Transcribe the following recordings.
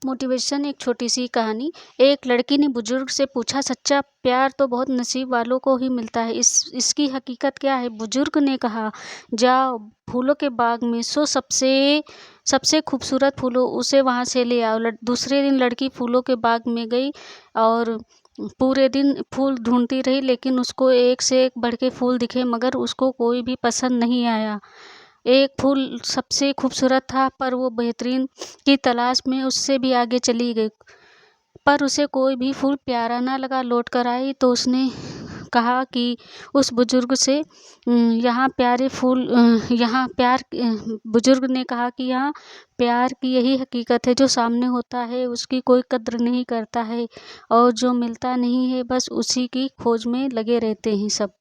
Motivation एक छोटी सी कहानी। एक लड़की ने बुजुर्ग से पूछा, सच्चा प्यार तो बहुत नसीब वालों को ही मिलता है, इसकी हकीकत क्या है? बुजुर्ग ने कहा, जाओ फूलों के बाग में, सो सबसे सबसे खूबसूरत फूलों उसे वहाँ से ले आओ। दूसरे दिन लड़की फूलों के बाग में गई और पूरे दिन फूल ढूंढती रही, लेकिन उसको एक से एक बढ़ के फूल दिखे, मगर उसको कोई भी पसंद नहीं आया। एक फूल सबसे खूबसूरत था, पर वो बेहतरीन की तलाश में उससे भी आगे चली गई, पर उसे कोई भी फूल प्यारा ना लगा। लौट कर आई तो उसने कहा कि उस बुजुर्ग से, यहाँ प्यारे फूल यहाँ प्यार बुजुर्ग ने कहा कि यहाँ प्यार की यही हकीकत है, जो सामने होता है उसकी कोई कद्र नहीं करता है, और जो मिलता नहीं है बस उसी की खोज में लगे रहते हैं सब।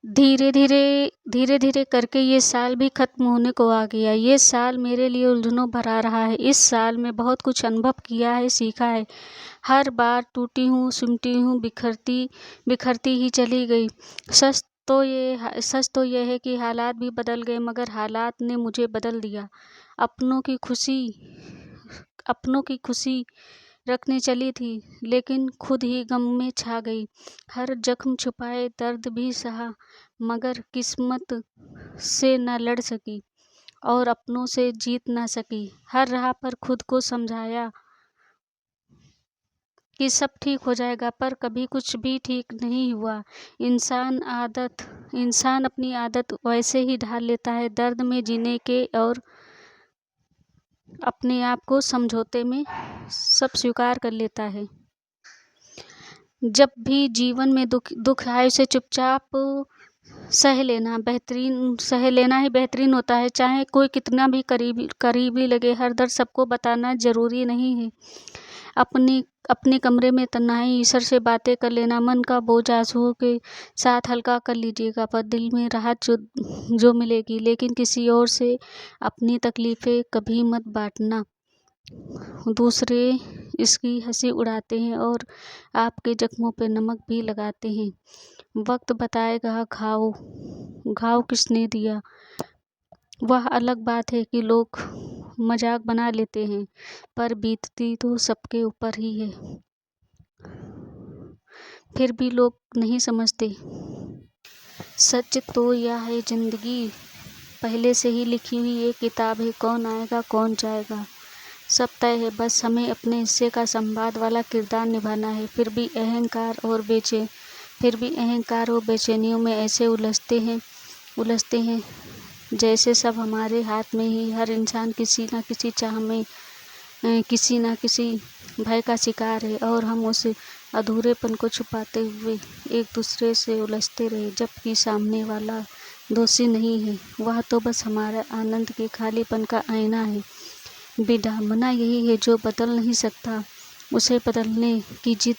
धीरे-धीरे करके ये साल भी ख़त्म होने को आ गया। ये साल मेरे लिए उलझनों भरा रहा है। इस साल में बहुत कुछ अनुभव किया है, सीखा है। हर बार टूटी हूँ, सिमटी हूँ, बिखरती ही चली गई। सच तो ये है कि हालात भी बदल गए, मगर हालात ने मुझे बदल दिया। अपनों की खुशी अपनों की खुशी रखने चली थी, लेकिन खुद ही गम में छा गई। हर जख्म छुपाए, दर्द भी सहा, मगर किस्मत से न लड़ सकी और अपनों से जीत ना सकी। हर राह पर खुद को समझाया कि सब ठीक हो जाएगा, पर कभी कुछ भी ठीक नहीं हुआ। इंसान अपनी आदत वैसे ही ढाल लेता है, दर्द में जीने के और अपने आप को समझौते में सब स्वीकार कर लेता है। जब भी जीवन में दुख आए, उसे चुपचाप सह लेना ही बेहतरीन होता है। चाहे कोई कितना भी करीबी लगे, हर दर्द सबको बताना ज़रूरी नहीं है। अपने कमरे में तन्हाई, ईश्वर से बातें कर लेना, मन का बोझ आंसुओं के साथ हल्का कर लीजिएगा, पर दिल में राहत जो मिलेगी। लेकिन किसी और से अपनी तकलीफ़ें कभी मत बांटना। दूसरे इसकी हंसी उड़ाते हैं और आपके जख्मों पे नमक भी लगाते हैं। वक्त बताएगा घाव किसने दिया। वह अलग बात है कि लोग मजाक बना लेते हैं, पर बीतती तो सबके ऊपर ही है। फिर भी लोग नहीं समझते। सच तो यह है, जिंदगी पहले से ही लिखी हुई एक किताब है। कौन आएगा कौन जाएगा सब तय है, बस हमें अपने हिस्से का संवाद वाला किरदार निभाना है। फिर भी अहंकार और बेचैनियों में ऐसे उलझते हैं जैसे सब हमारे हाथ में ही। हर इंसान किसी न किसी चाह में, किसी न किसी भय का शिकार है, और हम उस अधूरेपन को छुपाते हुए एक दूसरे से उलझते रहे, जबकि सामने वाला दोषी नहीं है, वह तो बस हमारा आनंद के खालीपन का आईना है। विडंबना यही है, जो बदल नहीं सकता उसे बदलने की जिद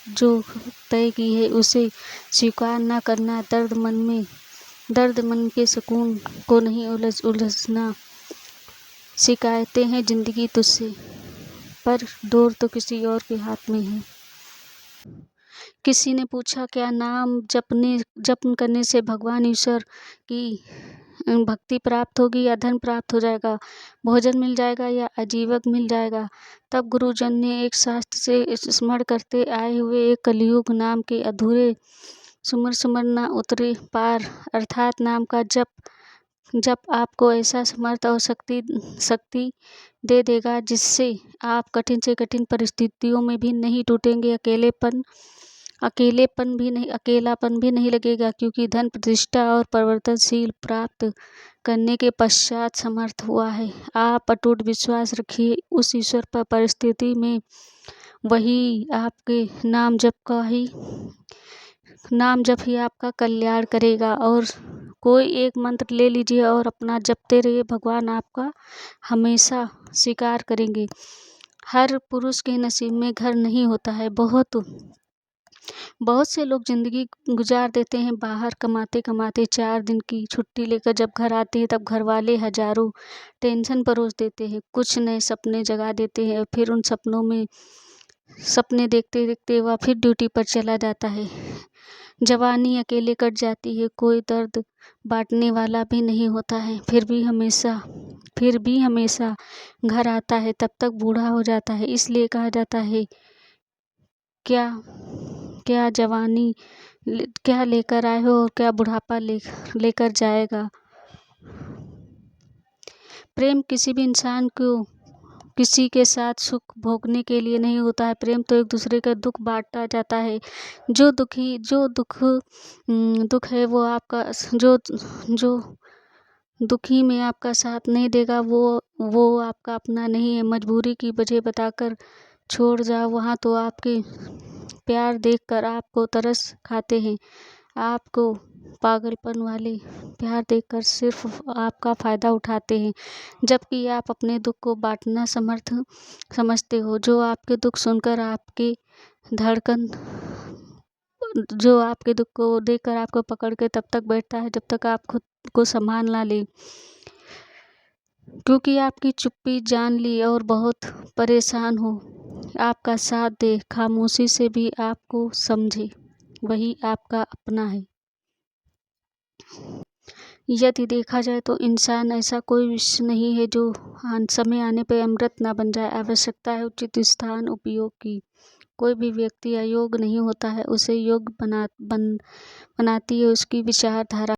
जो तय की है, उसे स्वीकार न करना। दर्द मन के सुकून को नहीं उलझना। शिकायतें हैं जिंदगी तुझसे, पर डोर तो किसी और के हाथ में है। किसी ने पूछा, क्या नाम जप करने से भगवान ईश्वर की भक्ति प्राप्त होगी या धन प्राप्त हो जाएगा, भोजन मिल जाएगा या आजीवन मिल जाएगा? तब गुरुजन ने एक शास्त्र से स्मरण करते आए हुए एक कलयुग नाम के अधूरे सुमर न उतरे पार अर्थात नाम का जप आपको ऐसा समर्थ और शक्ति दे देगा, जिससे आप कठिन से कठिन परिस्थितियों में भी नहीं टूटेंगे। अकेलापन भी नहीं लगेगा, क्योंकि धन प्रतिष्ठा और परिवर्तनशील प्राप्त करने के पश्चात समर्थ हुआ है। आप अटूट विश्वास रखिए उस ईश्वर पर। परिस्थिति में वही आपके नाम जप ही आपका कल्याण करेगा। और कोई एक मंत्र ले लीजिए और अपना जपते रहिए, भगवान आपका हमेशा स्वीकार करेंगे। हर पुरुष के नसीब में घर नहीं होता है। बहुत से लोग जिंदगी गुजार देते हैं बाहर, कमाते 4 दिन की छुट्टी लेकर जब घर आते हैं, तब घर वाले हजारों टेंशन परोस देते हैं, कुछ नए सपने जगा देते हैं, और फिर उन सपनों में सपने देखते देखते वह फिर ड्यूटी पर चला जाता है। जवानी अकेले कट जाती है, कोई दर्द बांटने वाला भी नहीं होता है। फिर भी हमेशा घर आता है, तब तक बूढ़ा हो जाता है। इसलिए कहा जाता है, क्या क्या जवानी क्या लेकर आए हो और क्या बुढ़ापा लेकर जाएगा। प्रेम किसी भी इंसान को किसी के साथ सुख भोगने के लिए नहीं होता है। प्रेम तो एक दूसरे का दुख बांटा जाता है। जो दुख है वो आपका, जो दुखी में आपका साथ नहीं देगा वो आपका अपना नहीं है। मजबूरी की वजह बताकर छोड़ जाओ वहाँ तो आपके प्यार देखकर आपको तरस खाते हैं। आपको पागलपन वाले प्यार देखकर सिर्फ आपका फ़ायदा उठाते हैं, जबकि आप अपने दुख को बांटना समर्थ समझते हो। जो आपके दुख को देखकर आपको पकड़ के तब तक बैठता है जब तक आप खुद को संभाल ना ले, क्योंकि आपकी चुप्पी जान ली और बहुत परेशान हो। आपका साथ दे, खामोशी से भी आपको समझे, वही आपका अपना है। यदि देखा जाए तो इंसान ऐसा कोई विषय नहीं है जो समय आने पर अमृत ना बन जाए। आवश्यकता है उचित स्थान उपयोग की। कोई भी व्यक्ति अयोग्य नहीं होता है, उसे योग्य बनाती है उसकी विचारधारा।